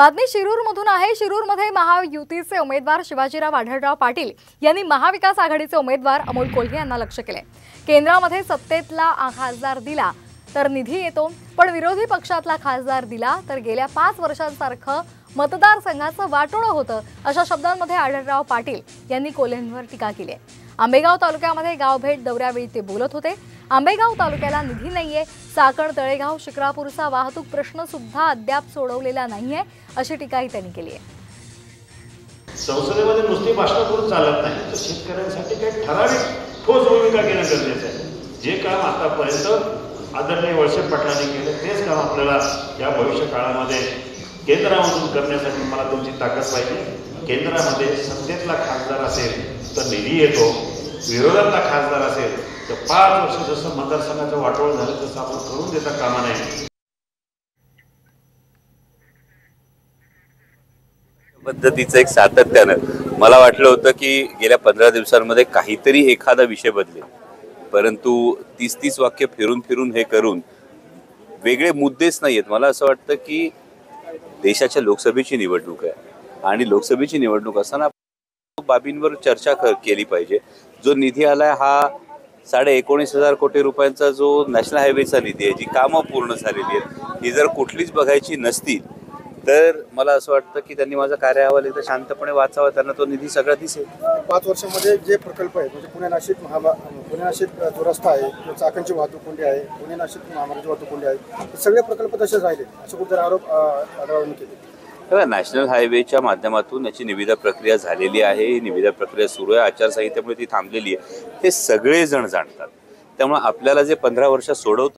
बातमी शिरूरमधून आहे। शिरूरमध्ये महायुतीचे उमेदवार शिवाजीराव आढळराव पाटील यांनी महाविकास आघाडीचे उमेदवार अमोल कोल्हे यांना लक्ष्य केले। केंद्रामध्ये सत्तेतला खासदार दिला तर निधी येतो, पण विरोधी पक्षातला खासदार दिला तर गेल्या 5 वर्षांसारखं मतदारसंघाचं वाटोळं होतं, अशा शब्दांमध्ये आढळराव पाटील यांनी कोल्हेंवर टीका केली आहे। आंबेगाव तालुक्यामध्ये गाव भेट दौऱ्यावेळी ते बोलत होते। आंबेगाव तालुक्याला निधी नाहीये, चाकण तळेगाव शिक्रापूरचा वाहतूक प्रश्न सुद्धा अद्याप सोडवलेला नाहीये, अशी टीकाही त्यांनी केली आहे। संसदेमध्ये नुसती भाषण करून चालत नाही, तर शेतकऱ्यांसाठी काही ठराविक ठोस भूमिका घेणं गरजेचं आहे। जे काम आतापर्यंत आदरणीय वळसे पाटलांनी केलं तेच काम आपल्याला या भविष्य काळामध्ये केंद्रामधून करण्यासाठी मला तुमची ताकद पाहिजे। केंद्रामध्ये सत्तेतला खासदार असेल तर निधी येतो, विरोधातला खासदार असेल तर 5 वर्ष जसं मतदारसंघाचं वाटोळ झालं तसं आपण करून देता कामा नये। पद्धतीचं एक सातत्यानं मला वाटलं होतं की गेल्या 15 दिवसांमध्ये काहीतरी एखादा विषय बदलेल, परंतु 30 वाक्य फिरून फिरून हे करून वेगळे मुद्देच नाहीयेत। मला असं वाटतं की देशाच्या लोकसभेची निवडणूक आहे आणि लोकसभेची निवडणूक असताना बाबींवर चर्चा केली पाहिजे। जो निधी आलाय हा 19,500 कोटी रुपयांचा जो नॅशनल हायवेचा निधी आहे, जी कामं पूर्ण झालेली आहेत, ही जर कुठलीच बघायची नसतील तर मला असं वाटतं की त्यांनी माझा कार्य अहवाल एकदा शांतपणे वाचावा, त्यांना तो निधी सगळा दिसेल। 5 वर्षामध्ये जे प्रकल्प आहेत, म्हणजे पुणे नाशिक जो रस्ता आहे, जो चाकणची वाहतूक कोंडी आहे, पुणे नाशिक महामार्गाची वाहतूक कोंडी आहे, सगळे प्रकल्प तसेच राहिले असे कुठे आरोप आढळून केले। नॅशनल हायवेच्या माध्यमातून याची निविदा प्रक्रिया झालेली आहे, निविदा प्रक्रिया सुरू आहे, आचारसंहितेमुळे ती थांबलेली आहे, हे सगळेजण जाणतात। त्यामुळे आपल्याला जे 15 वर्ष सोडवत